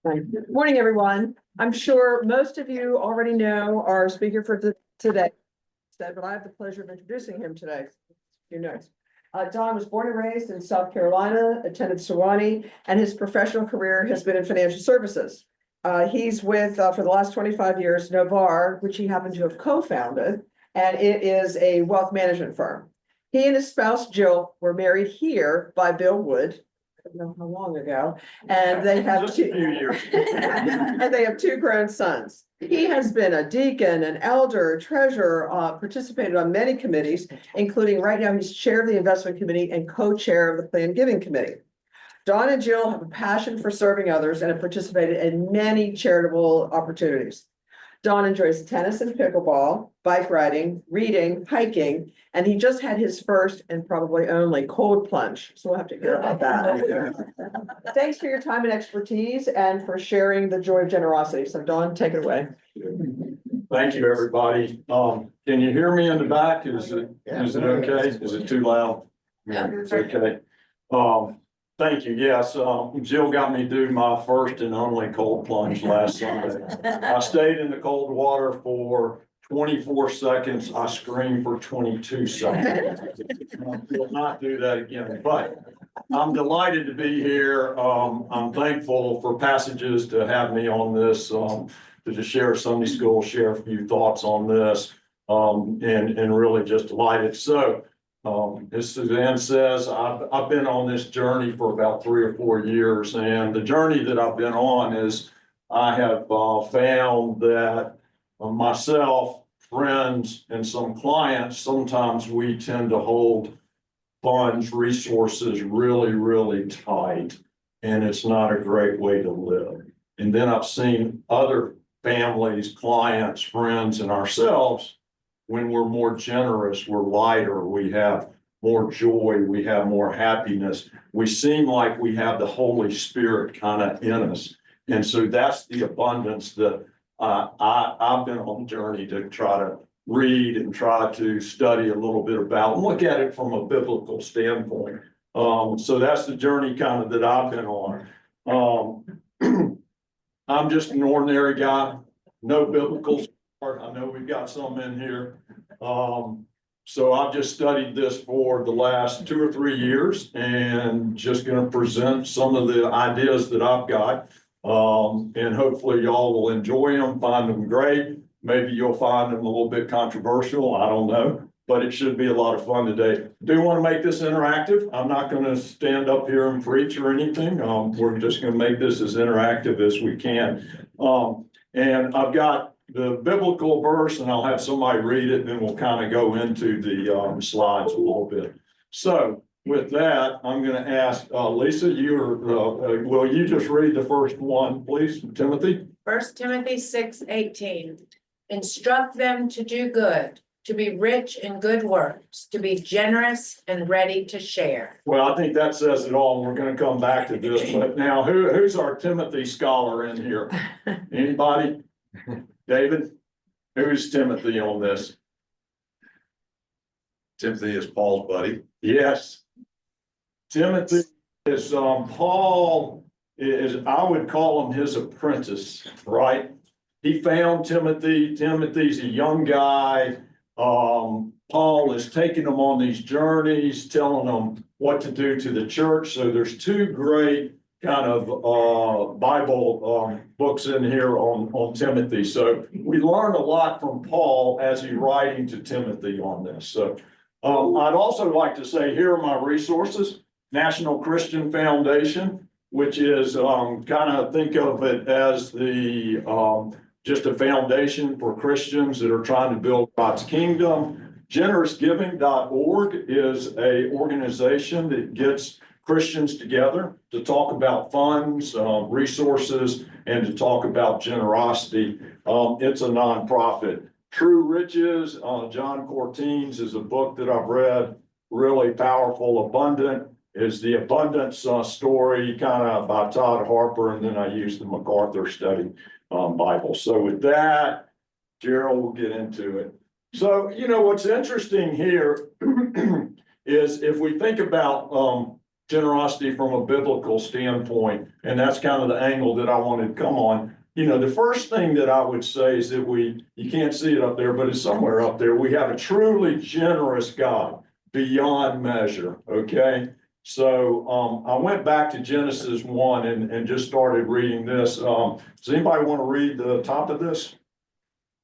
Good morning, everyone. I'm sure most of you already know our speaker for today, but I have the pleasure of introducing him today. Who knows? Don was born and raised in South Carolina, attended Sewanee, and his professional career has been in financial services. He's with, for the last 25 years, Novar, which he happened to have co-founded, and it is a wealth management firm. He and his spouse, Jill, were married here by Bill Wood. I don't know how long ago, and they have Just a few years. and they have two grown sons. He has been a deacon, an elder, treasurer, participated on many committees, including right now he's chair of the investment committee and co-chair of the plan giving committee. Don and Jill have a passion for serving others and have participated in many charitable opportunities. Don enjoys tennis and pickleball, bike riding, reading, hiking, and he just had his first and probably only cold plunge. So we'll have to hear about that. Thanks for your time and expertise and for sharing the joy of generosity. So Don, take it away. Thank you, everybody. Can you hear me in the back? Is it okay? Is it too loud? Yeah. It's okay. Thank you. Yes, Jill got me to do my first and only cold plunge last Sunday. I stayed in the cold water for 24 seconds. I screamed for 22 seconds. I will not do that again, but I'm delighted to be here. I'm thankful for Passages to have me on this, to just share Sunday school, share a few thoughts on this, and really just delighted. So, as Suzanne says, I've been on this journey for about 3 or 4 years, and the journey that I've been on is I have found that myself, friends, and some clients, sometimes we tend to hold funds, resources really, really tight, and it's not a great way to live. And then I've seen other families, clients, friends, and ourselves, when we're more generous, we're lighter, we have more joy, we have more happiness. We seem like we have the Holy Spirit kind of in us. And so that's the abundance that I've been on a journey to try to read and try to study a little bit about and look at it from a biblical standpoint. So that's the journey kind of that I've been on. I'm just an ordinary guy, no biblical. I know we've got some in here. So I've just studied this for the last 2 or 3 years and just going to present some of the ideas that I've got. And hopefully y'all will enjoy them, find them great. Maybe you'll find them a little bit controversial. I don't know, but it should be a lot of fun today. Do want to make this interactive. I'm not going to stand up here and preach or anything. We're just going to make this as interactive as we can. And I've got the biblical verse, and I'll have somebody read it, and then we'll kind of go into the slides a little bit. So with that, I'm going to ask Lisa, will you just read the first one, please, Timothy? 1 Timothy 6:18. Instruct them to do good, to be rich in good works, to be generous and ready to share. Well, I think that says it all. We're going to come back to this, but now who's our Timothy scholar in here? Anybody? David? Who's Timothy on this? Timothy is Paul's buddy. Yes. Timothy is Paul is, I would call him his apprentice, right? He found Timothy. Timothy's a young guy. Paul is taking him on these journeys, telling them what to do to the church. So there's 2 great kind of Bible books in here on Timothy. So we learn a lot from Paul as he's writing to Timothy on this. So I'd also like to say, here are my resources. National Christian Foundation, which is kind of think of it as the just a foundation for Christians that are trying to build God's kingdom. GenerousGiving.org is a organization that gets Christians together to talk about funds, resources, and to talk about generosity. It's a nonprofit. True Riches, John Cortines is a book that I've read, really powerful. Abundant is the abundance story, kind of by Todd Harper, and then I use the MacArthur Study Bible. So with that, Gerald will get into it. So, you know, what's interesting here is if we think about generosity from a biblical standpoint, and that's kind of the angle that I wanted to come on. You know, the first thing that I would say is that you can't see it up there, but it's somewhere up there. We have a truly generous God beyond measure, okay? So I went back to Genesis 1 and just started reading this. Does anybody want to read the top of this?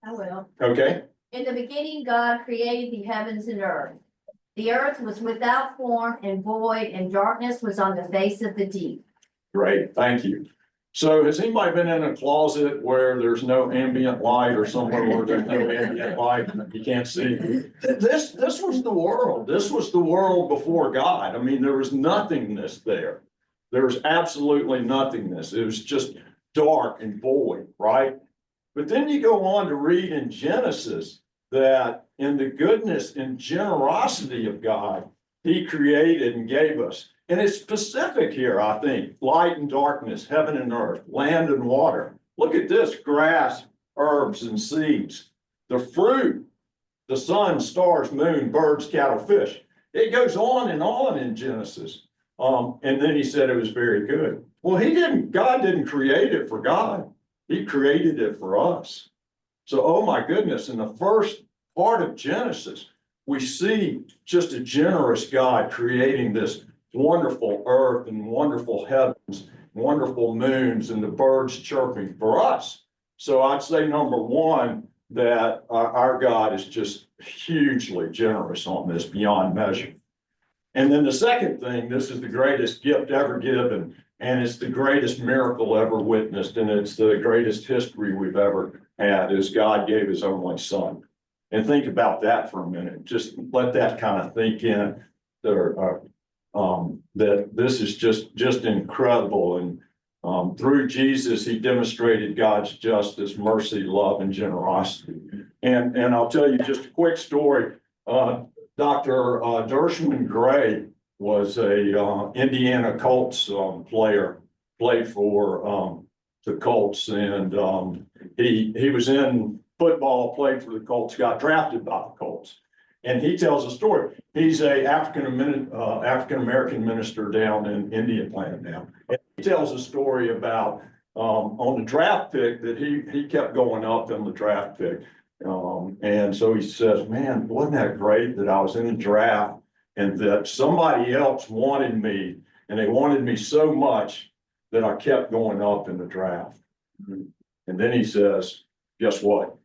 I will. Okay, In the beginning, God created the heavens and earth. The earth was without form and void, and darkness was on the face of the deep. great, thank you. So has anybody been in a closet where there's no ambient light or somewhere where there's no ambient light and you can't see? This was the world. This was the world before God. I mean, there was nothingness there. There was absolutely nothingness. It was just dark and void, right? But then you go on to read in Genesis that in the goodness and generosity of God, he created and gave us. And it's specific here, I think, light and darkness, heaven and earth, land and water. Look at this, grass, herbs and seeds, the fruit, the sun, stars, moon, birds, cattle, fish. It goes on in Genesis. And then he said it was very good. Well, God didn't create it for God. He created it for us. So, oh my goodness, in the first part of Genesis, we see just a generous God creating this wonderful earth and wonderful heavens, wonderful moons, and the birds chirping for us. So I'd say number one, that our God is just hugely generous on this beyond measure. And then the second thing, this is the greatest gift ever given, and it's the greatest miracle ever witnessed, and it's the greatest history we've ever had, is God gave his only son. And think about that for a minute. Just let that kind of think in. That this is just incredible. And through Jesus, he demonstrated God's justice, mercy, love, and generosity. And I'll tell you just a quick story. Dr. Dershman Gray was a Indiana Colts player, played for the Colts, and he was in football, played for the Colts, got drafted by the Colts. And he tells a story. He's a African-American minister down in Indian land now. And he tells a story about on the draft pick that he kept going up in the draft pick. And so he says, man, wasn't that great that I was in the draft and that somebody else wanted me, and they wanted me so much that I kept going up in the draft. And then he says, guess what?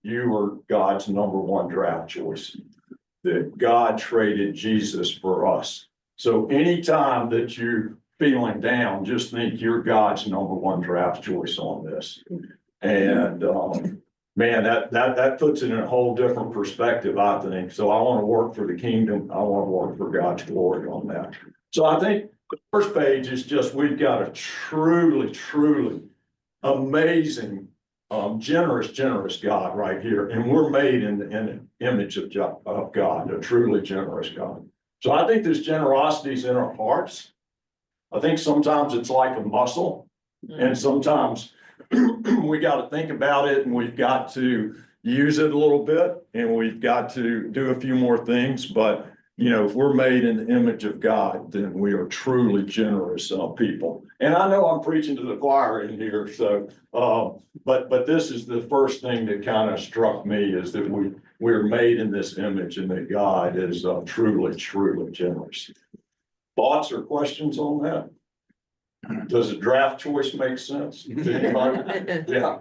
You were God's number one draft choice. That God traded Jesus for us. So anytime that you're feeling down, just think you're God's number one draft choice on this. And man, that puts it in a whole different perspective, I think. So I want to work for the kingdom. I want to work for God's glory on that. So I think the first page is just, we've got a truly, truly amazing, generous God right here. And we're made in the image of God, a truly generous God. So I think this generosity is in our hearts. I think sometimes it's like a muscle, and sometimes we got to think about it, and we've got to use it a little bit, and we've got to do a few more things. But you know, if we're made in the image of God, then we are truly generous people. And I know I'm preaching to the choir in here, so but this is the first thing that kind of struck me, is that we're made in this image, and that God is truly, truly generous. Thoughts or questions on that? Does a draft choice make sense to anybody? Yeah,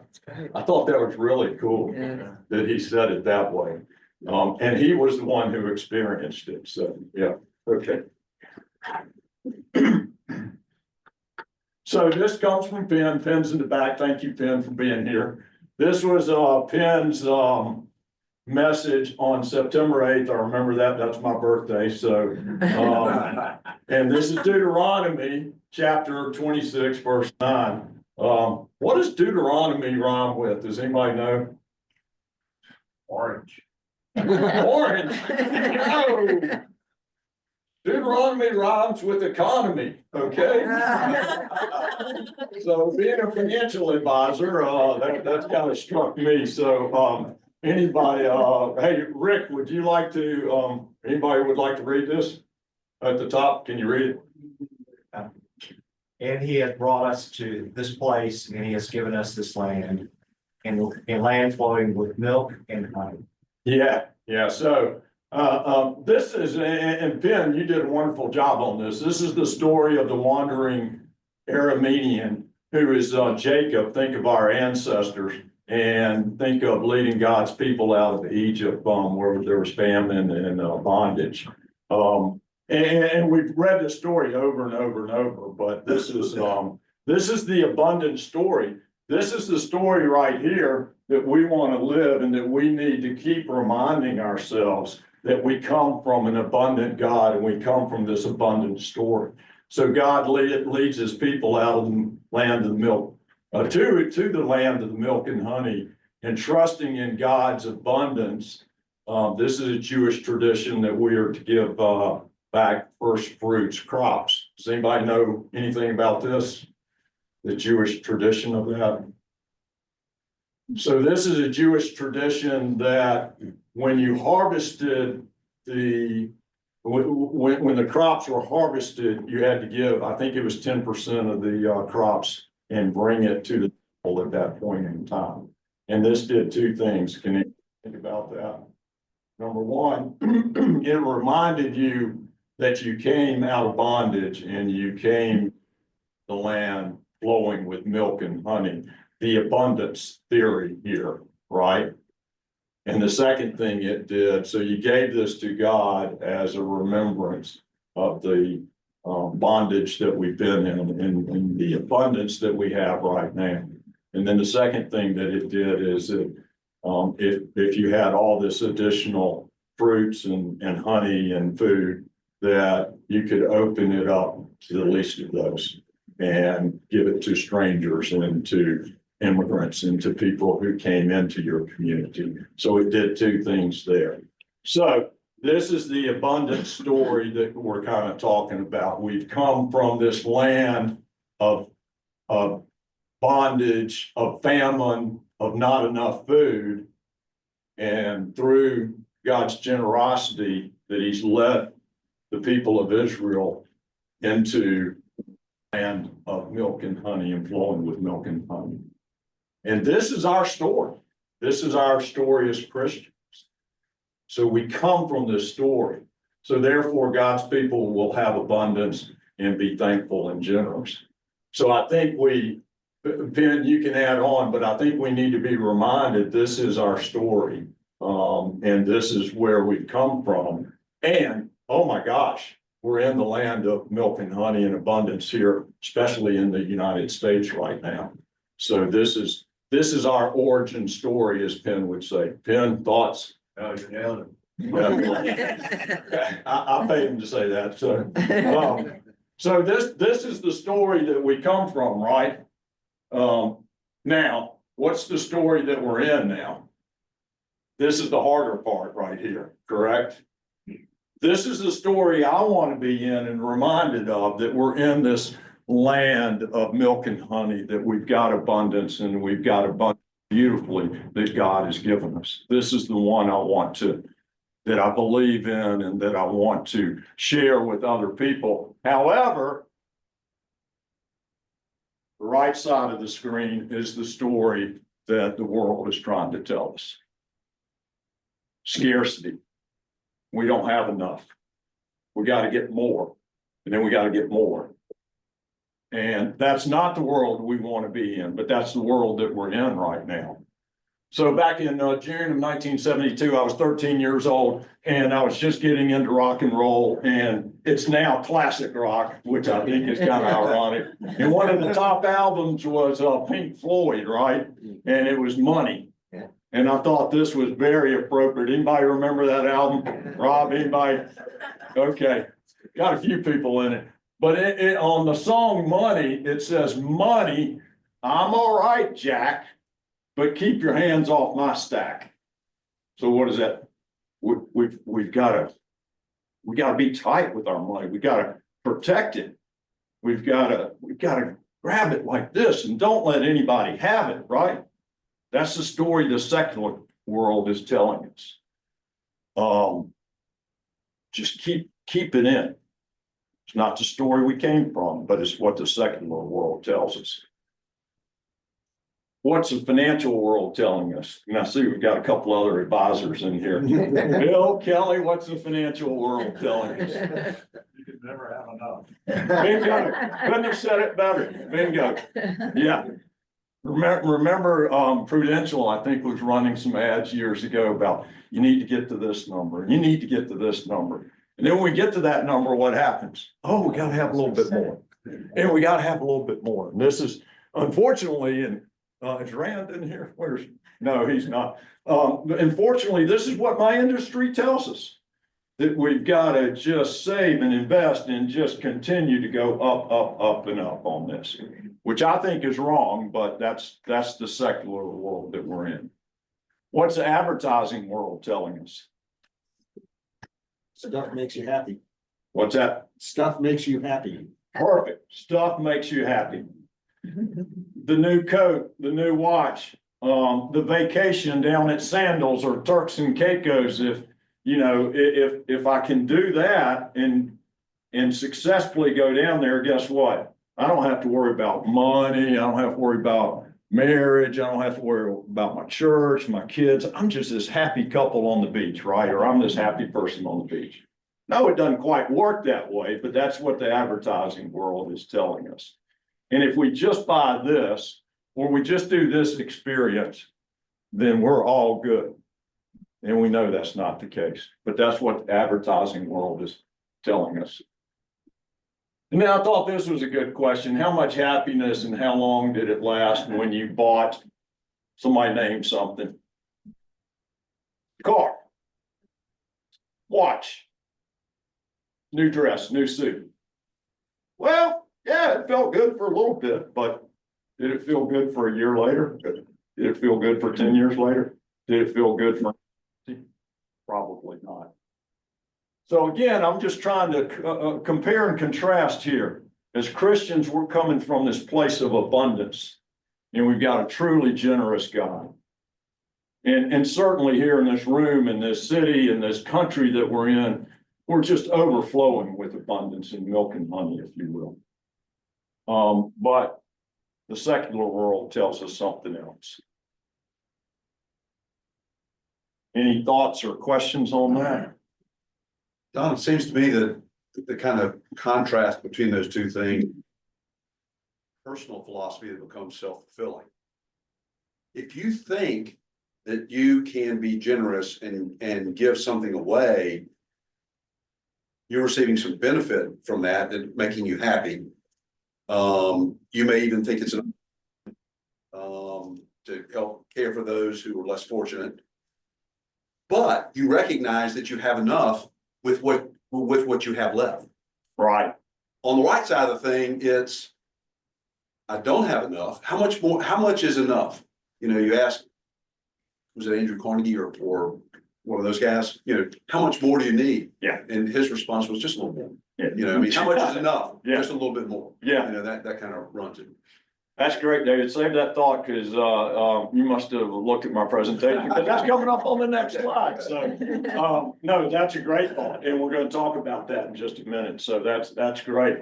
I thought that was really cool that he said it that way. And he was the one who experienced it. So, yeah, okay. So this comes from Penn. Penn's in the back. Thank you, Penn, for being here. This was Penn's message on September 8th. I remember that. That's my birthday. So, and this is Deuteronomy chapter 26, verse 9. What does Deuteronomy rhyme with? Does anybody know? Orange. Orange. No. Deuteronomy rhymes with economy, okay? So being a financial advisor, that kind of struck me. So Anybody, hey, Rick, would you like to, anybody would like to read this? At the top, can you read it? And he has brought us to this place, and he has given us this land, and land flowing with milk and honey. Yeah, so, this is, and Ben, you did a wonderful job on this. This is the story of the wandering Aramean, who is, Jacob, think of our ancestors, and think of leading God's people out of Egypt, where there was famine and, bondage. And we've read this story over and over and over, but this is the abundant story. This is the story right here that we want to live, and that we need to keep reminding ourselves that we come from an abundant God, and we come from this abundant story. So God leads his people out of the land of the milk, to the land of the milk and honey, and trusting in God's abundance. This is a Jewish tradition that we are to give, back first fruits, crops. Does anybody know anything about this? The Jewish tradition of that? So this is a Jewish tradition that when you harvested when the crops were harvested, you had to give, I think it was 10% of the crops, and bring it to the temple at that point in time. And this did two things. Can you think about that? Number one, it reminded you that you came out of bondage, and you came the land flowing with milk and honey, the abundance theory here, right? And the second thing it did, so you gave this to God as a remembrance of the bondage that we've been in, and the abundance that we have right now. And then the second thing that it did is that if you had all this additional fruits and honey and food, that you could open it up to the least of those and give it to strangers and to immigrants and to people who came into your community. So it did two things there. So this is the abundant story that we're kind of talking about. We've come from this land of bondage, of famine, of not enough food, and through God's generosity that he's led the people of Israel into land of milk and honey, and flowing with milk and honey. And this is our story. This is our story as Christians. So we come from this story. So therefore, God's people will have abundance and be thankful and generous. So I think Ben, you can add on, but I think we need to be reminded this is our story. And this is where we've come from. And oh my gosh, we're in the land of milk and honey and abundance here, especially in the United States right now. So this is our origin story, as Penn would say. Penn, thoughts? Oh, you nailed Yeah. I paid him to say that. So this is the story that we come from, right? Now, what's the story that we're in now? This is the harder part right here, correct? This is the story I want to be in and reminded of, that we're in this land of milk and honey, that we've got abundance, and we've got abundance beautifully that God has given us. This is the one that I believe in and that I want to share with other people. However, the right side of the screen is the story that the world is trying to tell us. Scarcity. We don't have enough. We got to get more, and then we got to get more. And that's not the world we want to be in, but that's the world that we're in right now. So back in June of 1972, I was 13 years old, and I was just getting into rock and roll, and it's now classic rock, which I think is kind of ironic. And one of the top albums was Pink Floyd, right? And it was Money. And I thought this was very appropriate. Anybody remember that album? Rob, anybody? Okay, got a few people in it. But on the song Money, it says, "Money, I'm all right, Jack, but keep your hands off my stack." So what is that? We've got to be tight with our money. We got to protect it. We've got to grab it like this and don't let anybody have it, right? That's the story the secular world is telling us. Just keep it in. It's not the story we came from, but it's what the secular world tells us. What's the financial world telling us? And I see we've got a couple other advisors in here. Bill, Kelly, what's the financial world telling us? You could never have enough. Bingo. Couldn't have said it better. Bingo. Yeah. Remember, Prudential, I think, was running some ads years ago about you need to get to this number, and you need to get to this number. And then when we get to that number, what happens? Oh, we gotta have a little bit more. And we gotta have a little bit more. And this is unfortunately, and is Rand in here? No, he's not. Unfortunately, this is what my industry tells us. That we've gotta just save and invest and just continue to go up and up on this. Which I think is wrong, but that's the secular world that we're in. What's the advertising world telling us? Stuff makes you happy. What's that? Stuff makes you happy. Perfect. Stuff makes you happy. The new coat, the new watch, the vacation down at Sandals or Turks and Caicos. If I can do that and successfully go down there, guess what? I don't have to worry about money. I don't have to worry about marriage. I don't have to worry about my church, my kids. I'm just this happy couple on the beach, right? Or I'm this happy person on the beach. No, it doesn't quite work that way, but that's what the advertising world is telling us. And if we just buy this, or we just do this experience, then we're all good. And we know that's not the case, but that's what the advertising world is telling us. And then I thought this was a good question. How much happiness and how long did it last when you bought, somebody named something? Car, watch, new dress, new suit. Well, yeah, it felt good for a little bit, but did it feel good for a year later? Did it feel good for 10 years later? Did it feel good for? Probably not. So again, I'm just trying to compare and contrast here. As Christians, we're coming from this place of abundance, and we've got a truly generous God. And certainly here in this room, in this city, in this country that we're in, we're just overflowing with abundance and milk and honey, if you will. But the secular world tells us something else. Any thoughts or questions on that? Don, it seems to me that the kind of contrast between those two things, personal philosophy that becomes self-fulfilling. If you think that you can be generous and give something away, you're receiving some benefit from that and making you happy. You may even think it's to help care for those who are less fortunate. But you recognize that you have enough with what you have left. Right. On the right side of the thing, it's, I don't have enough. How much more, how much is enough? You ask, was it Andrew Carnegie or one of those guys, how much more do you need? Yeah. And his response was just a little more. Yeah. How much is enough? Yeah. Just a little bit more. Yeah. That kind of runs it. That's great, David. Save that thought because you must have looked at my presentation because that's coming up on the next slide. So no, that's a great thought. And we're going to talk about that in just a minute. So that's great.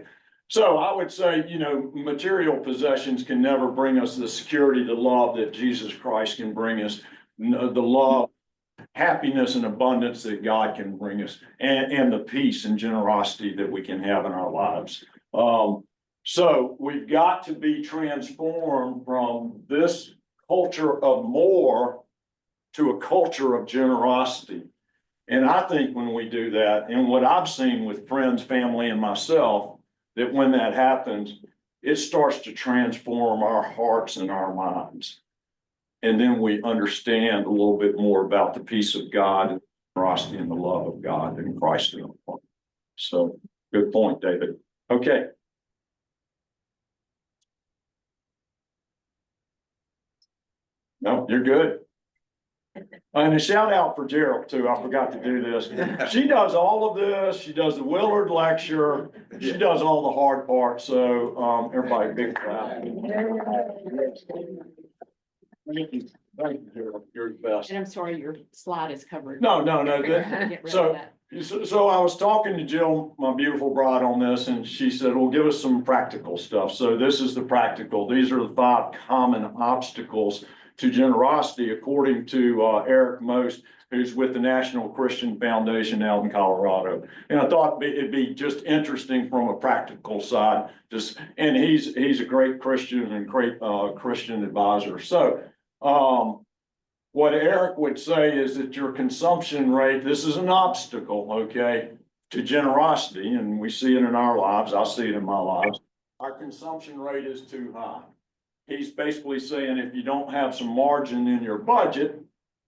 So I would say, material possessions can never bring us the security, the love that Jesus Christ can bring us, the love, happiness and abundance that God can bring us, and the peace and generosity that we can have in our lives. So we've got to be transformed from this culture of more to a culture of generosity. And I think when we do that, and what I've seen with friends, family, and myself, that when that happens, it starts to transform our hearts and our minds. And then we understand a little bit more about the peace of God and generosity and the love of God in Christ. So good point, David. Okay. No, you're good. And a shout out for Gerald too. I forgot to do this. She does all of this. She does the Willard lecture. She does all the hard part. So everybody big clap. Thank you, Gerald. You're the best. And I'm sorry, your slide is covered. No, Figure out how to that, get rid of so, that. so I was talking to Jill, my beautiful bride, on this, and she said, well, give us some practical stuff. So this is the practical. These are the 5 common obstacles to generosity, according to Eric Most, who's with the National Christian Foundation out in Colorado. And I thought it'd be just interesting from a practical side, just, and he's a great Christian and great Christian advisor. So what Eric would say is that your consumption rate, this is an obstacle, okay, to generosity, and we see it in our lives. I see it in my lives. Our consumption rate is too high. He's basically saying if you don't have some margin in your budget,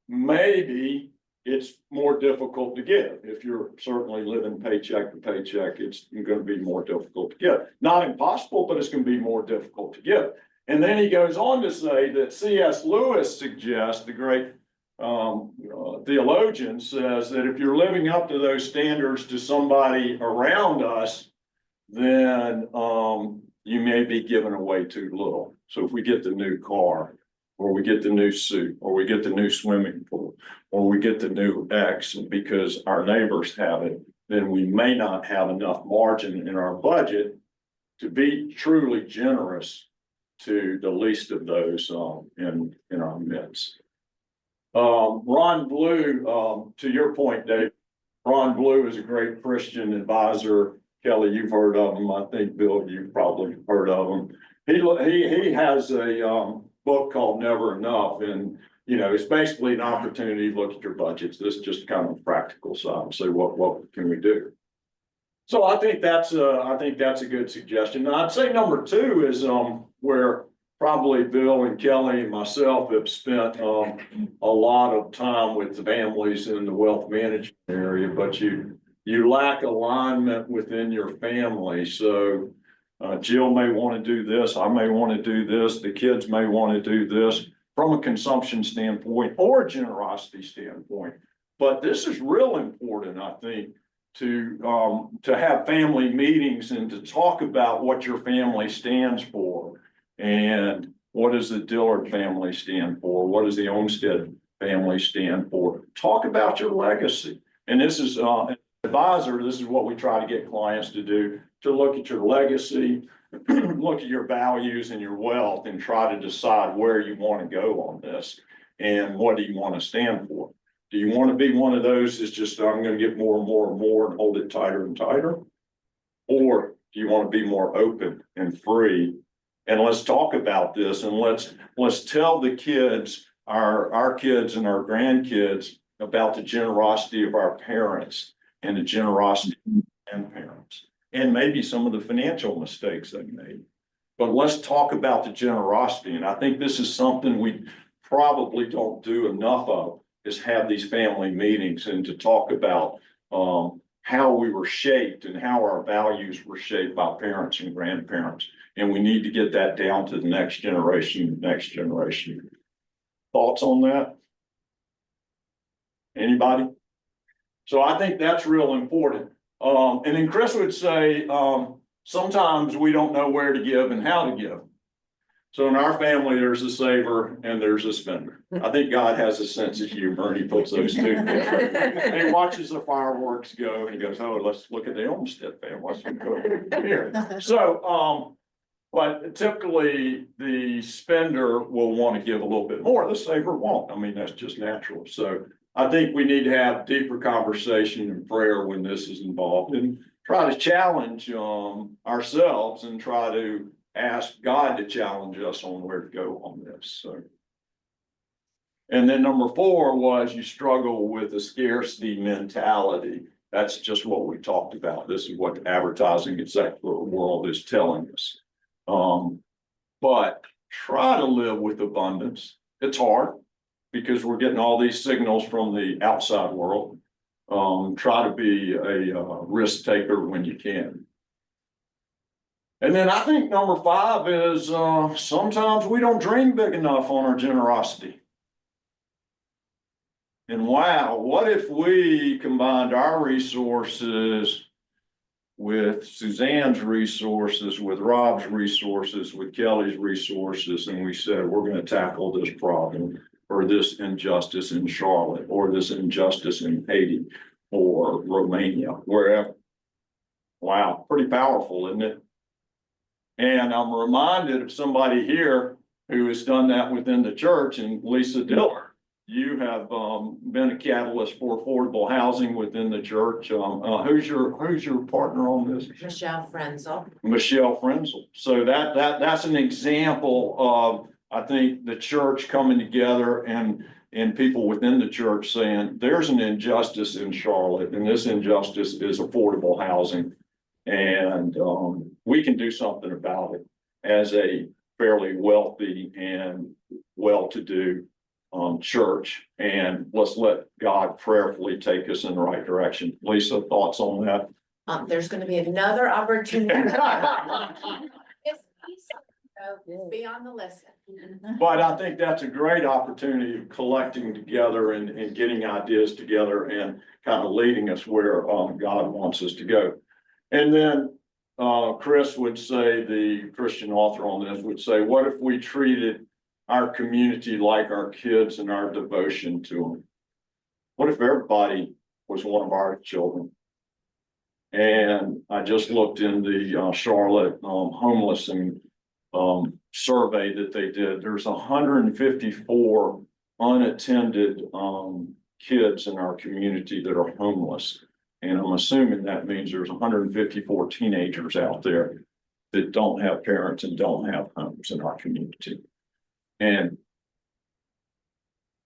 maybe it's more difficult to give. If you're certainly living paycheck to paycheck, it's going to be more difficult to give. Not impossible, but it's going to be more difficult to give. And then he goes on to say that C.S. Lewis suggests, the great theologian, says that if you're living up to those standards to somebody around us, then you may be giving away too little. So if we get the new car, or we get the new suit, or we get the new swimming pool, or we get the new X because our neighbors have it, then we may not have enough margin in our budget to be truly generous to the least of those in our midst. Ron Blue, to your point, Dave, Ron Blue is a great Christian advisor. Kelly, you've heard of him. I think Bill, you've probably heard of him. He has a book called Never Enough, and it's basically an opportunity to look at your budgets. This is just kind of practical side and say what can we do. So I think that's a good suggestion. Now, I'd say number 2 is where probably Bill and Kelly and myself have spent a lot of time with the families in the wealth management area, but you lack alignment within your family. So Jill may want to do this, I may want to do this, the kids may want to do this from a consumption standpoint or a generosity standpoint. But this is real important, I think, to have family meetings and to talk about what your family stands for. And what does the Dillard family stand for? What does the Omsted family stand for? Talk about your legacy. And this is advisor, this is what we try to get clients to do, to look at your legacy, look at your values and your wealth, and try to decide where you want to go on this and what do you want to stand for. Do you want to be one of those that's just, I'm going to get more and more and more and hold it tighter and tighter? Or do you want to be more open and free? And let's talk about this, and let's tell the kids, our kids and our grandkids, about the generosity of our parents and the generosity of grandparents, and maybe some of the financial mistakes they made. But let's talk about the generosity. And I think this is something we probably don't do enough of, is have these family meetings and to talk about how we were shaped and how our values were shaped by parents and grandparents. And we need to get that down to the next generation. Thoughts on that? Anybody? So I think that's real important. And then Chris would say, sometimes we don't know where to give and how to give. So in our family, there's a saver and there's a spender. I think God has a sense of humor and he puts those two together. And he watches the fireworks go and he goes, oh, let's look at the Olmsted family. Let's go here. So, but typically the spender will want to give a little bit more. The saver won't. I mean, that's just natural. So I think we need to have deeper conversation and prayer when this is involved, and try to challenge ourselves and try to ask God to challenge us on where to go on this. So, and then number 4 was you struggle with a scarcity mentality. That's just what we talked about. This is what the advertising executive world is telling us. But try to live with abundance. It's hard because we're getting all these signals from the outside world. Try to be a risk taker when you can. And then I think number 5 is sometimes we don't dream big enough on our generosity. And wow, what if we combined our resources with Suzanne's resources, with Rob's resources, with Kelly's resources, and we said, we're going to tackle this problem for this injustice in Charlotte, or this injustice in Haiti, or Romania, wherever. Wow, pretty powerful, isn't it? And I'm reminded of somebody here who has done that within the church, and Lisa Diller. You have been a catalyst for affordable housing within the church. Who's your partner on this? Michelle Frenzel. Michelle Frenzel. So that's an example of, I think, the church coming together and people within the church saying, there's an injustice in Charlotte, and this injustice is affordable housing. And we can do something about it as a fairly wealthy and well-to-do church. And let's let God prayerfully take us in the right direction. Lisa, thoughts on that? There's gonna be another opportunity. So be on the listen. But I think that's a great opportunity of collecting together and getting ideas together and kind of leading us where God wants us to go. And then Chris would say, the Christian author on this would say, what if we treated our community like our kids and our devotion to them? What if everybody was one of our children? And I just looked in the Charlotte homeless and survey that they did. There's 154 unattended kids in our community that are homeless. And I'm assuming that means there's 154 teenagers out there that don't have parents and don't have homes in our community. And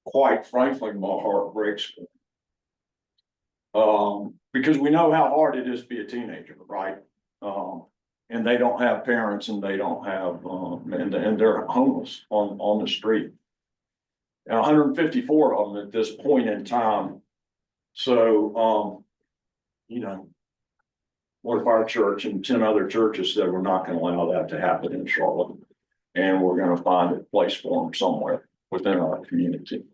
quite frankly, my heart breaks. Because we know how hard it is to be a teenager, right? And they don't have parents, and they don't have, and they're homeless on the street. And 154 of them at this point in time. So, you know, what if our church and 10 other churches said we're not going to allow that to happen in Charlotte, and we're going to find a place for them somewhere within our community?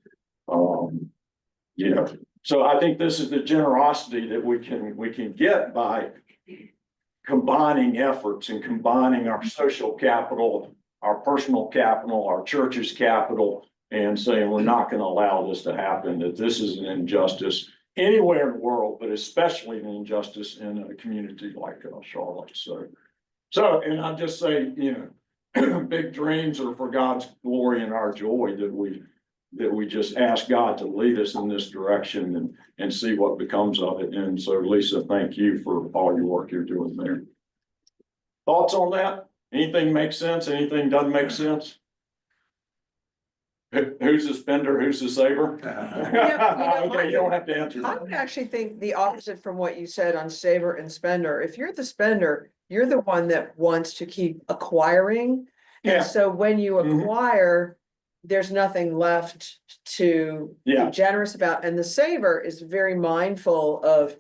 You know, so I think this is the generosity that we can get by combining efforts and combining our social capital, our personal capital, our church's capital, and saying we're not going to allow this to happen, that this is an injustice anywhere in the world, but especially an injustice in a community like Charlotte. So, and I just say, you know, big dreams are for God's glory and our joy, that we just ask God to lead us in this direction and see what becomes of it. And so, Lisa, thank you for all your work you're doing there. Thoughts on that? Anything makes sense? Anything doesn't make sense? Who's the spender? Who's the saver? Okay, you don't have to answer I that. would actually think the opposite from what you said on saver and spender. If you're the spender, you're the one that wants to keep acquiring. Yeah. And so when you Mhm. acquire, there's nothing left to Yeah. be generous about. And the saver is very mindful of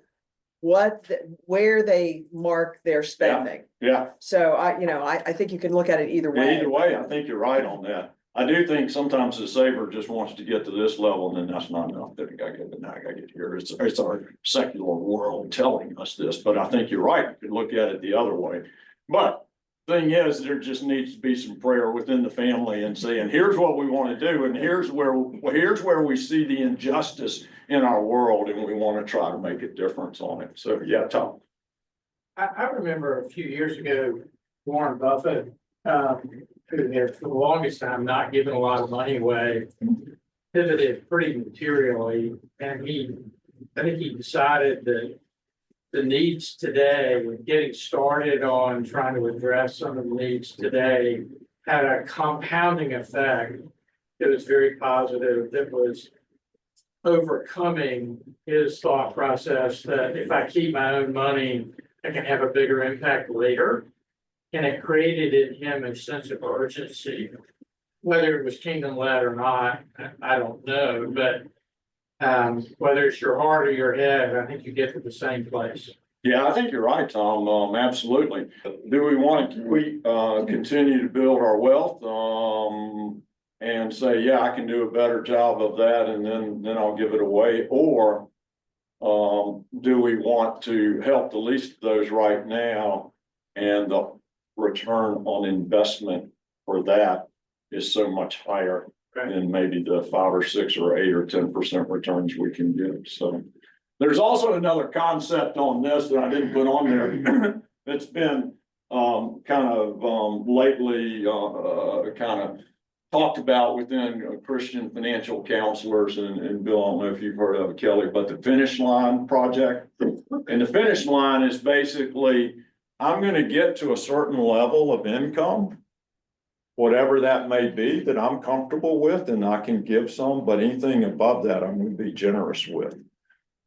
where they mark their spending. Yeah, So I think you can look at it either yeah, way. either way, I think you're right on that. I do think sometimes the saver just wants to get to this level, and then that's not enough. Then I gotta get here. It's our secular world telling us this, but I think you're right. You could look at it the other way. But thing is, there just needs to be some prayer within the family and saying, here's what we want to do, and here's where we see the injustice in our world, and we want to try to make a difference on it. So yeah, Tom. I remember a few years ago, Warren Buffett, who had for the longest time not given a lot of money away, pivoted pretty materially, and I think he decided that the needs today, getting started on trying to address some of the needs today, had a compounding effect that was very positive, that was overcoming his thought process that if I keep my own money, I can have a bigger impact later. And it created in him a sense of urgency, whether it was kingdom led or not, I don't know, but whether it's your heart or your head, I think you get to the same place. Yeah, I think you're right, Tom. Absolutely. Do we want to continue to build our wealth? And say, yeah, I can do a better job of that, and then I'll give it away? Or do we want to help the least of those right now, and the return on investment for that is so much higher and maybe the 5 or 6 or 8 or 10% returns we can get. So there's also another concept on this that I didn't put on there. It's been lately kind of talked about within Christian financial counselors, and Bill, I don't know if you've heard of it, Kelly, but the Finish Line Project. And the finish line is basically, I'm going to get to a certain level of income, whatever that may be, that I'm comfortable with, and I can give some, but anything above that, I'm going to be generous with.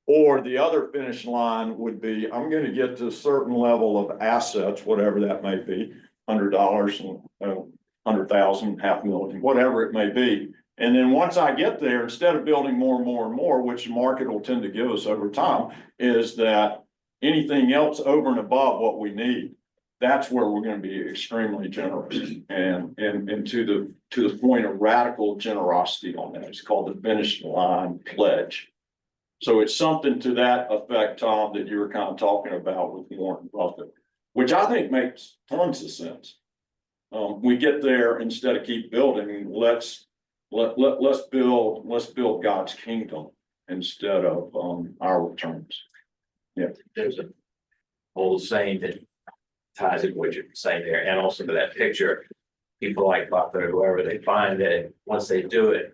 Or the other finish line would be, I'm going to get to a certain level of assets, whatever that may be, $100 and 100,000, $500,000, whatever it may be. And then once I get there, instead of building more and more and more, which the market will tend to give us over time, is that anything else over and above what we need, that's where we're going to be extremely generous. And to the point of radical generosity on that. It's called the Finish Line Pledge. So it's something to that effect, Tom, that you were kind of talking about with Warren Buffett, which I think makes tons of sense. We get there, instead of keep building, let's build God's kingdom instead of our returns. Yeah. There's an old saying that ties into what you're saying there, and also to that picture. People like Buffett or whoever, they find that once they do it,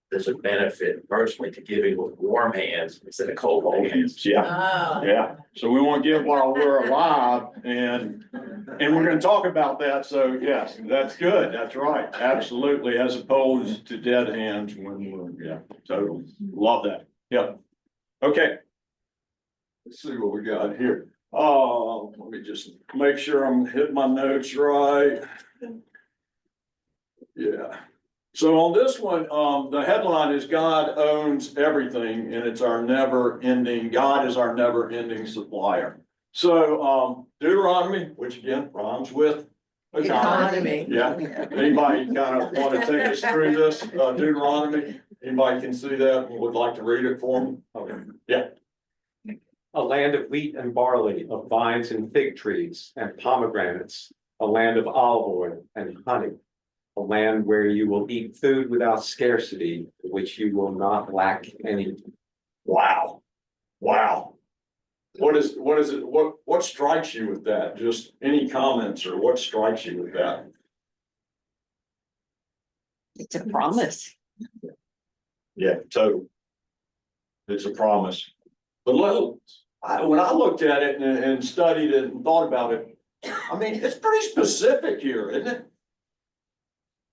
there's a benefit personally to giving with warm hands instead of cold hands. Yeah. Oh. Yeah, so we want to give while we're alive, and we're going to talk about that. So yes, that's good. That's right. Absolutely. As opposed to dead hands when we're, yeah, totally. Love that. Yep. Okay. Let's see what we got here. Oh, let me just make sure I'm hitting my notes right. Yeah. So on this one, the headline is God owns everything, and it's our never ending, God is our never ending supplier. So Deuteronomy, which again rhymes with economy. Yeah. Anybody kind of want to take us through this Deuteronomy? Anybody can see that and would like to read it for me? Okay. Yeah. A land of wheat and barley, of vines and fig trees and pomegranates, a land of olive oil and honey. A land where you will eat food without scarcity, which you will not lack any. Wow. Wow. What is it? What strikes you with that? Just any comments, or what strikes you with that? It's a promise. Yeah, totally. It's a promise. But when I looked at it and studied it and thought about it, I mean, it's pretty specific here, isn't it?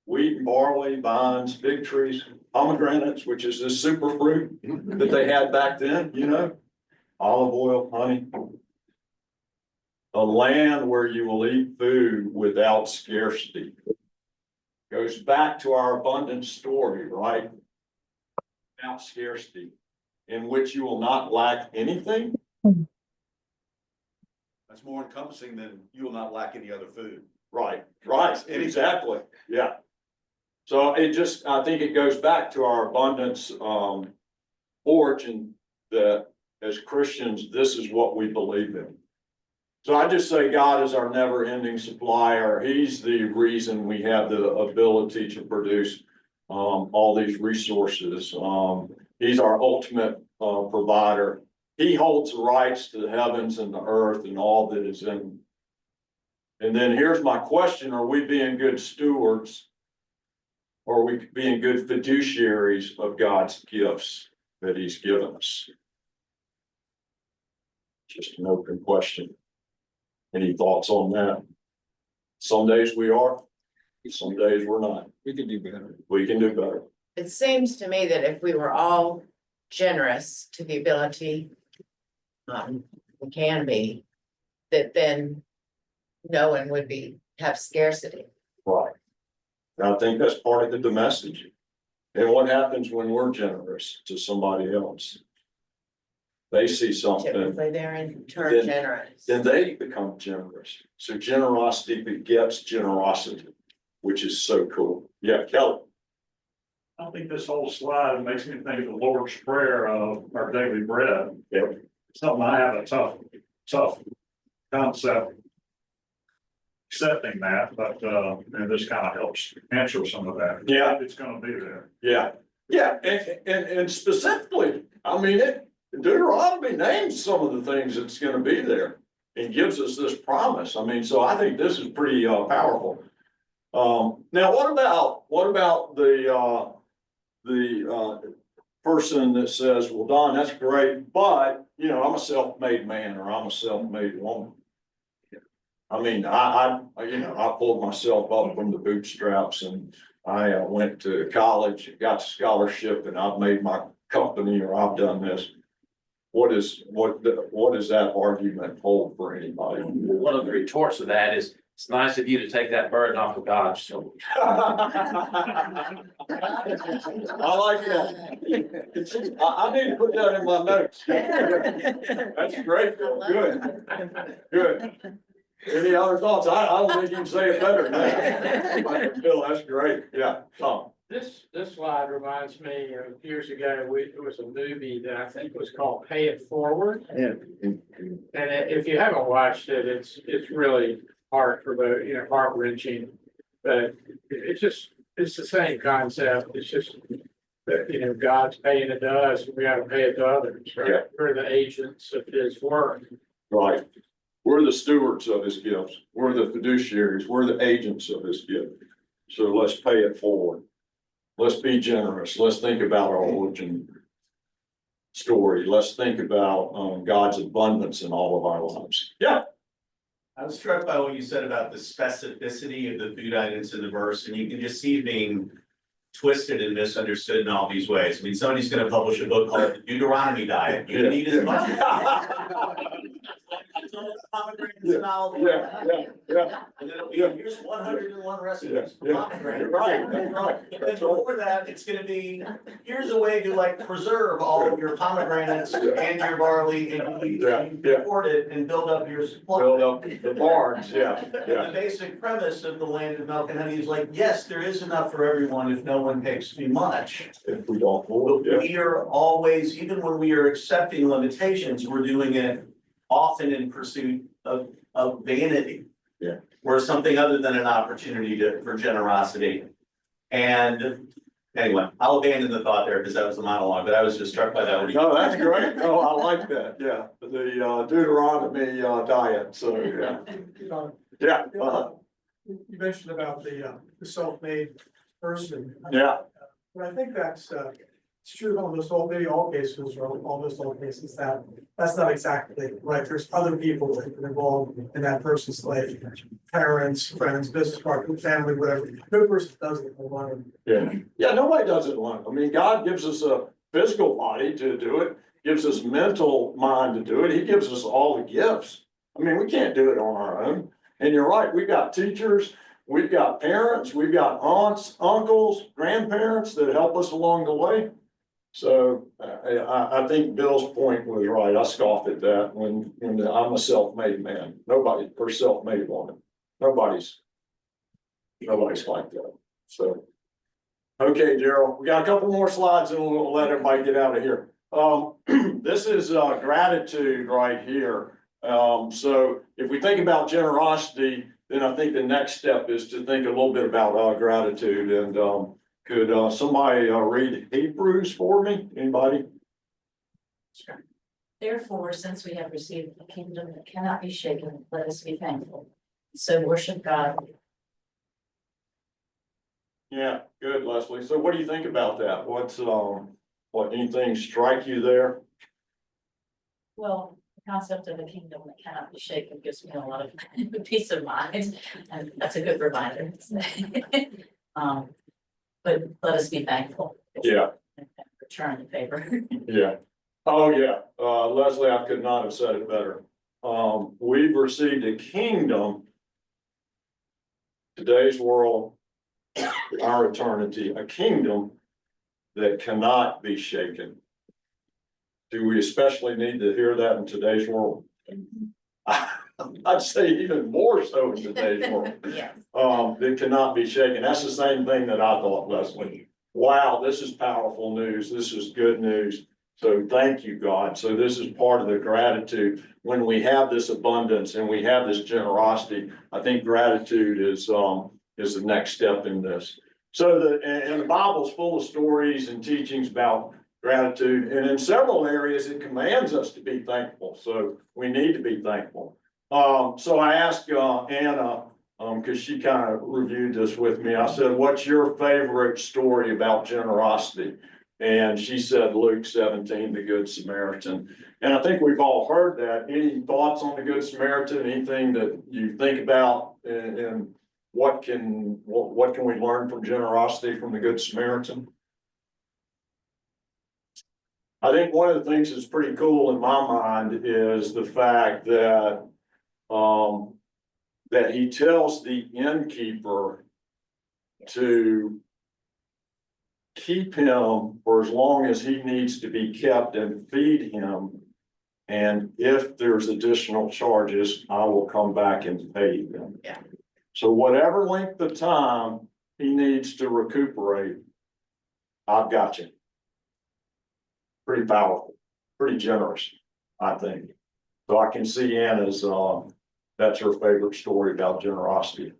Wheat, barley, vines, fig trees, pomegranates, which is this super fruit that they had back then, you know, olive oil, honey. A land where you will eat food without scarcity. Goes back to our abundant story, right? Without scarcity, in which you will not lack anything. That's more encompassing than you will not lack any other food. Right, exactly, yeah. So I think it goes back to our abundance origin, that as Christians, this is what we believe in. So I just say God is our never ending supplier. He's the reason we have the ability to produce all these resources. He's our ultimate provider. He holds the rights to the heavens and the earth and all that is in them. And then here's my question: are we being good stewards? Or are we being good fiduciaries of God's gifts that He's given us? Just an open question. Any thoughts on that? Some days we are, some days we're not. We can do better. We can do better. It seems to me that if we were all generous to the ability, we can be, that then no one would have scarcity. Right. And I think that's part of the message. And what happens when we're generous to somebody else? They see something, Typically, they're in turn Then- generous. then they become generous. So generosity begets generosity, which is so cool. Yeah, Kelly. I think this whole slide makes me think of the Lord's Prayer of our daily bread. Yep. Something I have a tough concept accepting that, but, and this kind of helps answer some of that. Yeah. It's gonna be there. Yeah, yeah, and specifically, I mean, Deuteronomy names some of the things that's gonna be there. And gives us this promise. I mean, so I think this is pretty powerful. Now, what about the person that says, well, Don, that's great, but you know, I'm a self-made man or I'm a self-made woman. I mean, I pulled myself up from the bootstraps and I went to college, got a scholarship, and I've made my company or I've done this. What does that argument hold for anybody? One of the retorts of that is, it's nice of you to take that burden off of God's shoulders. I like that. I need to put that in my notes. That's great, Bill. Good. Any other thoughts? I don't think you can say it better than that. Bill, that's great. Yeah, Tom. This slide reminds me of years ago, it was a movie that I think was called Pay It Forward. Yeah. And if you haven't watched it, it's really heart wrenching. But it's the same concept. It's just that, God's paying it to us, and we gotta pay it to others, right? Yeah. We're the agents of his work. Right. We're the stewards of his gifts. We're the fiduciaries. We're the agents of his gift. So let's pay it forward. Let's be generous. Let's think about our origin story. Let's think about God's abundance in all of our lives. Yeah. I was struck by what you said about the specificity of the food items in the verse, and you can just see it being twisted and misunderstood in all these ways. I mean, somebody's gonna publish a book called The Deuteronomy Diet. You need as much. Pomegranates and olive oil. Yeah. And then it'll be, here's 101 recipes for pomegranates. Right. And then before that, it's gonna be, here's a way to like preserve all of your pomegranates and your barley and you record it and build up your supply. Build up the barns, yeah. The basic premise of the land of milk and honey is like, yes, there is enough for everyone if no one takes too much. If we don't, But we are always, even when we are accepting limitations, we're doing it often in pursuit of vanity. Yeah. Or something other than an opportunity for generosity. And anyway, I'll abandon the thought there because that was the monologue, but I was just struck by that. No, that's great. No, I like that. Yeah, the Deuteronomy diet. So, yeah. Yeah. You mentioned about the self-made person. Yeah. But I think that's it's true of almost all cases, or almost all cases, that's not exactly right. There's other people that are involved in that person's life, parents, friends, business partner, family, whatever. No person does it alone. Yeah, nobody does it alone. I mean, God gives us a physical body to do it, gives us mental mind to do it. He gives us all the gifts. I mean, we can't do it on our own. And you're right, we've got teachers, we've got parents, we've got aunts, uncles, grandparents that help us along the way. So I think Bill's point was right. I scoffed at that when I'm a self-made man. Nobody, or self-made woman. Nobody's like that. So, okay, Gerald, we got a couple more slides and we'll let everybody get out of here. This is gratitude right here. So if we think about generosity, then I think the next step is to think a little bit about gratitude. And could somebody read Hebrews for me? Anybody? Sure. Therefore, since we have received a kingdom that cannot be shaken, let us be thankful. So worship God. Yeah, good, Leslie. So what do you think about that? Anything strike you there? Well, the concept of a kingdom that cannot be shaken gives me a lot of peace of mind, and that's a good reminder. But let us be thankful. Yeah. And return the favor. Yeah. Oh, yeah. Leslie, I could not have said it better. We've received a kingdom, today's world, our eternity, a kingdom that cannot be shaken. Do we especially need to hear that in today's world? I'd say even more so in today's world. Yes. That cannot be shaken. That's the same thing that I thought, Leslie. Wow, this is powerful news. This is good news. So thank you, God. So this is part of the gratitude. When we have this abundance and we have this generosity, I think gratitude is the next step in this. So and the Bible's full of stories and teachings about gratitude, and in several areas it commands us to be thankful. So we need to be thankful. So I asked Anna, because she kind of reviewed this with me. I said, "What's your favorite story about generosity?" And she said Luke 17, the Good Samaritan. And I think we've all heard that. Any thoughts on the Good Samaritan? Anything that you think about, and what can we learn from generosity from the Good Samaritan? I think one of the things that's pretty cool in my mind is the fact that that he tells the innkeeper to keep him for as long as he needs to be kept and feed him. And if there's additional charges, I will come back and pay them. Yeah. So whatever length of time he needs to recuperate, I've got you. Pretty powerful, pretty generous, I think. So I can see Anna's, that's her favorite story about generosity.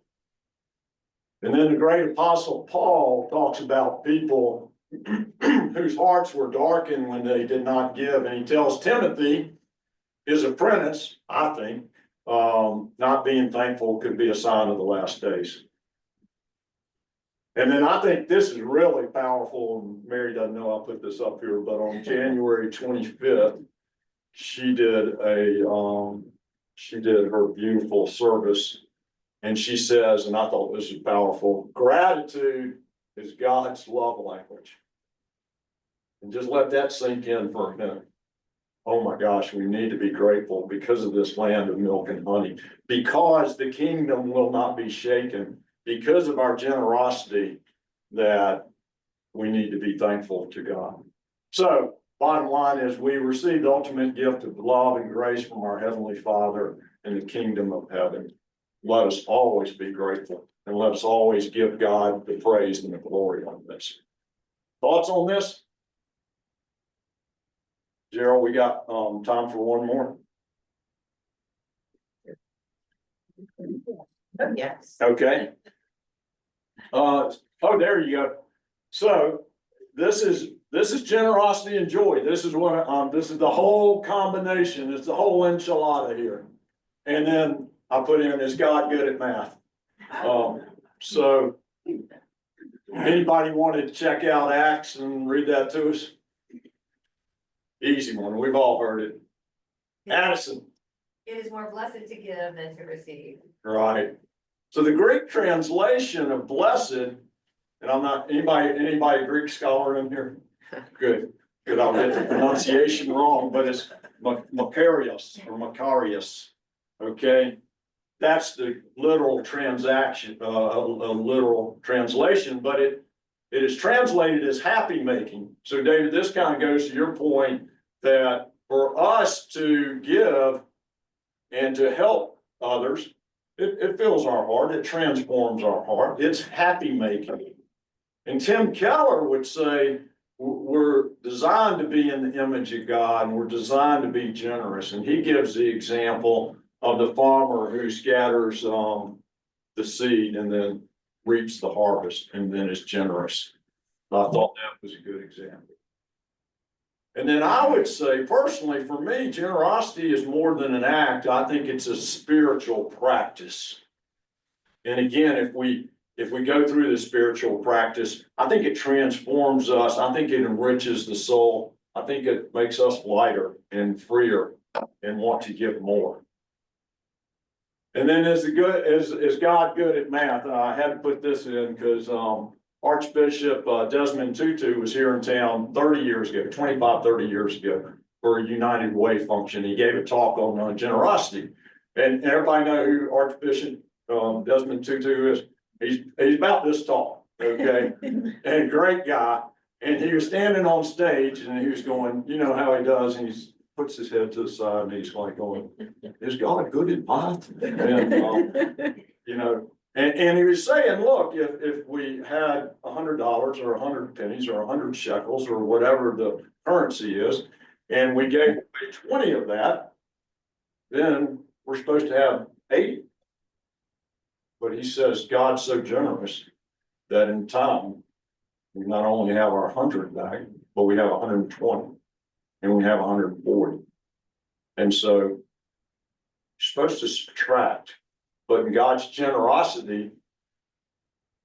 And then the great apostle Paul talks about people whose hearts were darkened when they did not give. And he tells Timothy, his apprentice, I think, not being thankful could be a sign of the last days. And then I think this is really powerful. And Mary doesn't know I put this up here, but on January 25th, she did her beautiful service. And she says, and I thought this was powerful, gratitude is God's love language. And just let that sink in for a minute. Oh my gosh, we need to be grateful because of this land of milk and honey, because the kingdom will not be shaken, because of our generosity, that we need to be thankful to God. So bottom line is we receive the ultimate gift of love and grace from our Heavenly Father in the kingdom of heaven. Let us always be grateful, and let us always give God the praise and the glory on this. Thoughts on this? Gerald, we got time for one more. Oh, yes. Okay. Oh, there you go. So this is generosity and joy. This is what this is the whole combination. It's the whole enchilada here. And then I put in, is God good at math? So anybody want to check out Acts and read that to us? Easy one. We've all heard it. Addison. It is more blessed to give than to receive. Right. So the Greek translation of blessed, and I'm not, anybody Greek scholar in here? Good. Good. I'll get the pronunciation wrong, but it's Makarios or Makarios. Okay. That's the literal transaction, a literal translation, but it is translated as happy making. So David, this kind of goes to your point that for us to give and to help others, it fills our heart, it transforms our heart, it's happy making. And Tim Keller would say, we're designed to be in the image of God, and we're designed to be generous. And he gives the example of the farmer who scatters the seed and then reaps the harvest and then is generous. I thought that was a good example. And then I would say, personally, for me, generosity is more than an act. I think it's a spiritual practice. And again, if we go through the spiritual practice, I think it transforms us. I think it enriches the soul. I think it makes us lighter and freer and want to give more. And then is God good at math? I had to put this in because Archbishop Desmond Tutu was here in town 30 years ago, 30 years ago, for a United Way function. He gave a talk on generosity. And everybody know who Archbishop Desmond Tutu is? He's about this tall, okay? And great guy. And he was standing on stage and he was going, you know how he does, and he puts his head to the side and he's like going, is God good at math? And, you know, And he was saying, look, if we had $100 or 100 pennies or 100 shekels or whatever the currency is, and we gave away 20 of that, then we're supposed to have 80. But he says God's so generous that in time, we not only have our 100 back, but we have 120 and we have 140. And so you're supposed to subtract, but in God's generosity,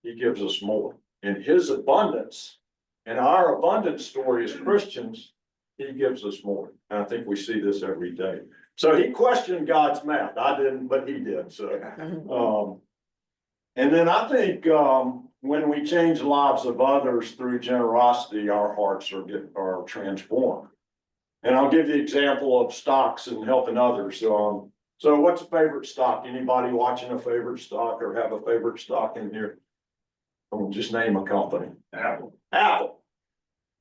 he gives us more. In his abundance, and our abundance story as Christians, he gives us more. And I think we see this every day. So he questioned God's math. I didn't, but he did. So, and then I think when we change the lives of others through generosity, our hearts are transformed. And I'll give the example of stocks and helping others. So what's a favorite stock? Anybody watching a favorite stock or have a favorite stock in here? Just name a company. Apple. Apple.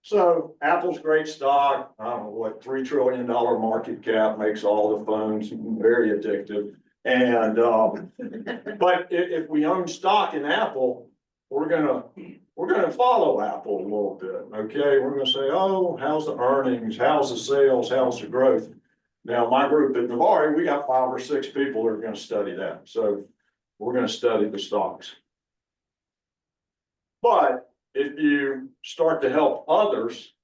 So Apple's great stock. I don't know what, $3 trillion market cap, makes all the phones, very addictive. And but if we own stock in Apple, we're gonna follow Apple a little bit. Okay, we're gonna say, oh, how's the earnings? How's the sales? How's the growth? Now, my group at Navarre, we got 5 or 6 people that are gonna study that. So we're gonna study the stocks. But if you start to help others,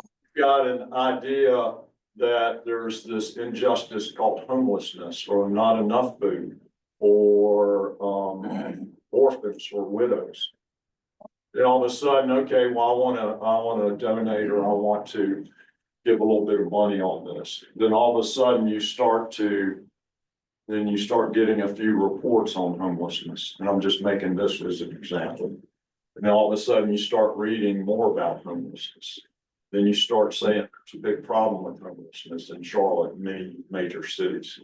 you've got an idea that there's this injustice called homelessness or not enough food or orphans or widows. Then all of a sudden, okay, well, I want to donate or I want to give a little bit of money on this. Then all of a sudden you start getting a few reports on homelessness. And I'm just making this as an example. And then all of a sudden you start reading more about homelessness. Then you start saying there's a big problem with homelessness in Charlotte and many major cities.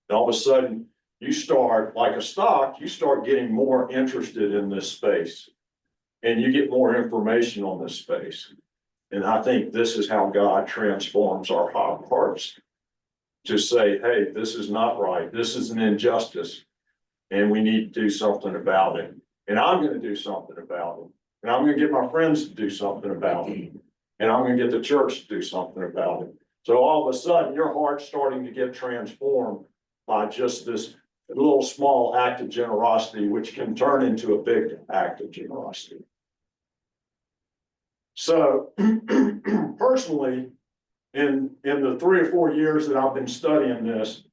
And all of a sudden you start, like a stock, you start getting more interested in this space. And you get more information on this space. And I think this is how God transforms our hearts. To say, hey, this is not right. This is an injustice. And we need to do something about it. And I'm going to do something about it. And I'm going to get my friends to do something about it. And I'm going to get the church to do something about it. So all of a sudden, your heart's starting to get transformed by just this little small act of generosity, which can turn into a big act of generosity. So personally, in the 3 or 4 years that I've been studying this,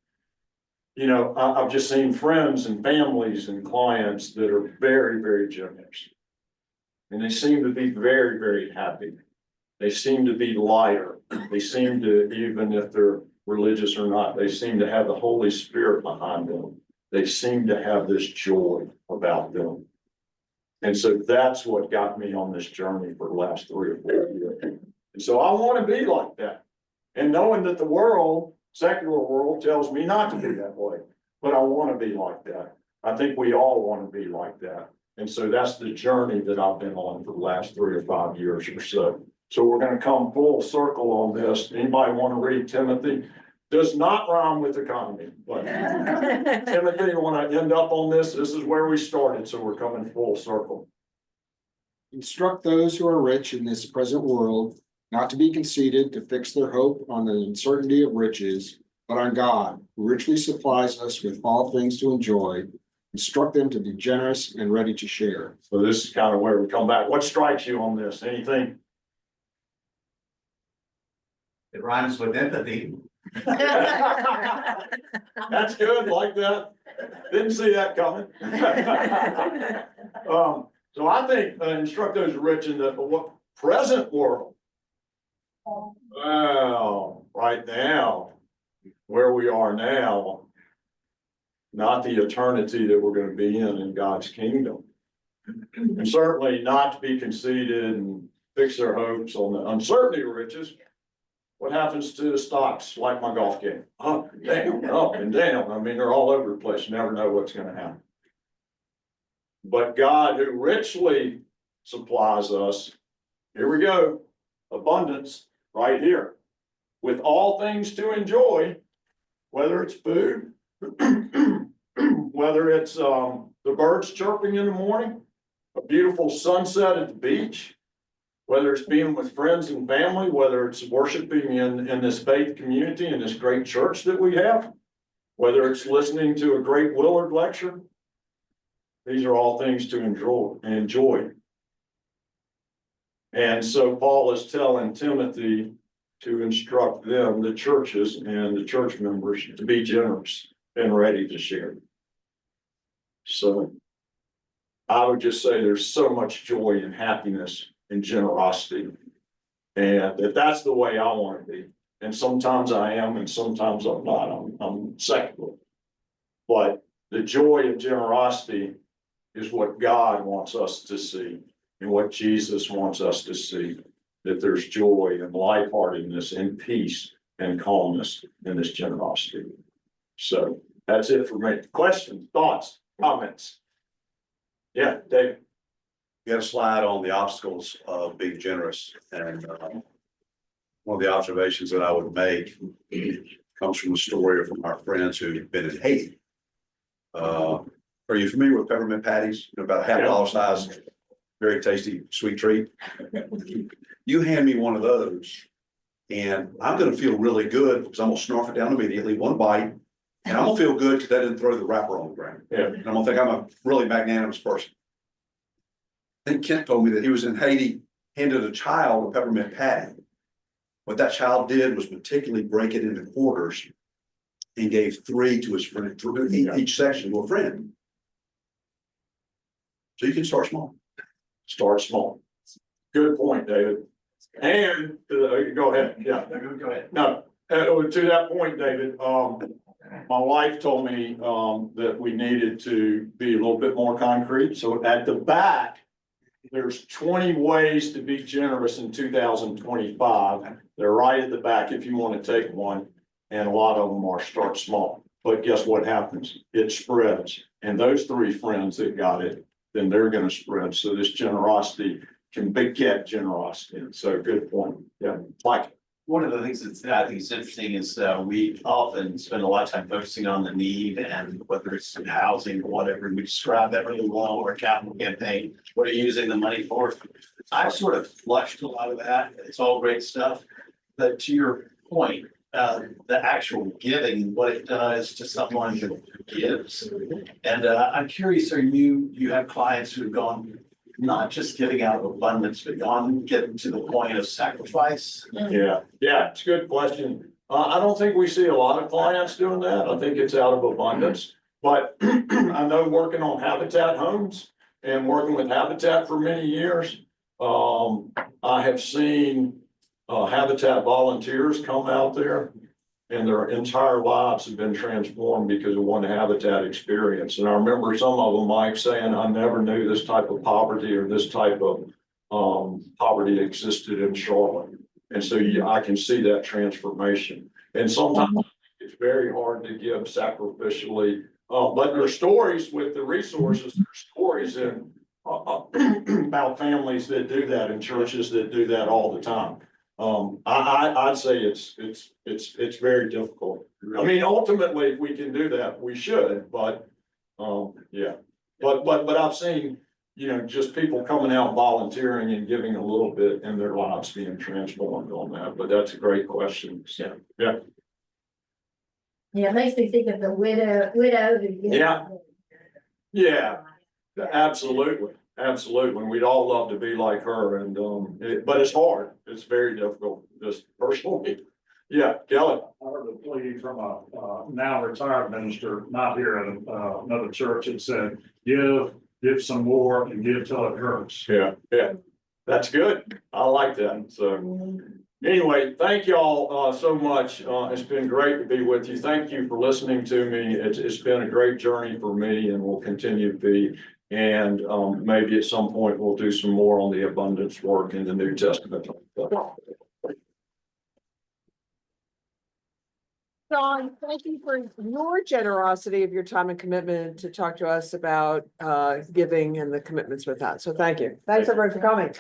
you know, I've just seen friends and families and clients that are very, very generous. And they seem to be very, very happy. They seem to be lighter. They seem to, even if they're religious or not, they seem to have the Holy Spirit behind them. They seem to have this joy about them. And so that's what got me on this journey for the last 3 or 4 years. And so I want to be like that. And knowing that the world, secular world, tells me not to be that way, but I want to be like that. I think we all want to be like that. And so that's the journey that I've been on for the last 3 or 5 years or so. So we're going to come full circle on this. Anybody want to read Timothy? Does not rhyme with economy, but Timothy, when I end up on this is where we started. So we're coming full circle. Instruct those who are rich in this present world not to be conceited, to fix their hope on the uncertainty of riches, but on God, who richly supplies us with all things to enjoy. Instruct them to be generous and ready to share. So this is kind of where we come back. What strikes you on this? Anything? It rhymes with empathy. That's good, like that. Didn't see that coming. So I think instruct those rich in the present world. Well, right now, where we are now, not the eternity that we're going to be in God's kingdom. And certainly not to be conceited and fix their hopes on the uncertainty of riches. What happens to the stocks, like my golf game? Up and down, up and down. I mean, they're all over the place. You never know what's going to happen. But God, who richly supplies us, here we go, abundance right here. With all things to enjoy, whether it's food, whether it's the birds chirping in the morning, a beautiful sunset at the beach, whether it's being with friends and family, whether it's worshiping in this faith community, in this great church that we have, whether it's listening to a great Willard lecture. These are all things to enjoy. And so Paul is telling Timothy to instruct them, the churches and the church members, to be generous and ready to share. So I would just say there's so much joy and happiness and generosity. And that's the way I want to be. And sometimes I am, and sometimes I'm not. I'm secular. But the joy of generosity is what God wants us to see and what Jesus wants us to see. That there's joy and lightheartedness and peace and calmness in this generosity. So that's it for me. Questions, thoughts, comments? Yeah, Dave. You had a slide on the obstacles of being generous, and one of the observations that I would make comes from a story from our friends who've been in Haiti. Are you familiar with peppermint patties? You know, about a $1/2 size, very tasty sweet treat. You hand me one of those, and I'm going to feel really good because I'm going to snarf it down immediately, one bite, and I'm going to feel good because I didn't throw the wrapper on the ground. Yeah. And I'm going to think I'm a really magnanimous person. Then Kent told me that he was in Haiti, handed a child a peppermint patty. What that child did was meticulously break it into quarters and gave 3 to his friend, each section to a friend. So you can start small. Start small. Good point, David. And go ahead. Yeah. Go ahead. No, to that point, David, my wife told me that we needed to be a little bit more concrete. So at the back, there's 20 ways to be generous in 2025. They're right at the back if you want to take one. And a lot of them are start small. But guess what happens? It spreads. And those 3 friends that got it, then they're going to spread. So this generosity can beget generosity. So good point. Yeah, Mike. One of the things that I think is interesting is we often spend a lot of time focusing on the need, and whether it's housing or whatever, we describe that really well, or capital campaign, what are you using the money for? I've sort of flushed a lot of that. It's all great stuff. But to your point, the actual giving and what it does to someone who gives. And I'm curious, you have clients who've gone not just giving out of abundance, but getting to the point of sacrifice? Yeah, it's a good question. I don't think we see a lot of clients doing that. I think it's out of abundance. But I know working on Habitat homes and working with Habitat for many years, I have seen Habitat volunteers come out there and their entire lives have been transformed because of one Habitat experience. And I remember some of them, Mike, saying, I never knew this type of poverty or this type of poverty existed in Charlotte. And so I can see that transformation. And sometimes it's very hard to give sacrificially, but there are stories with the resources, there are stories in about families that do that and churches that do that all the time. I'd say it's very difficult. I mean, ultimately, if we can do that, we should, but, yeah. But I've seen, just people coming out volunteering and giving a little bit and their lives being transformed on that, but that's a great question. So, yeah. Yeah, it makes me think of the widow who. Yeah. Yeah, absolutely. Absolutely. We'd all love to be like her and, but it's hard. It's very difficult, just personally. Yeah, Kelly. I heard a plea from a now retired minister, not here at another church, that said, give some more and give till it hurts. Yeah, that's good. I like that. So anyway, thank y'all so much. It's been great to be with you. Thank you for listening to me. It's been a great journey for me and will continue to be. And maybe at some point we'll do some more on the abundance work in the New Testament. Don, thank you for your generosity of your time and commitment to talk to us about giving and the commitments with that. So thank you. Thanks everybody for coming.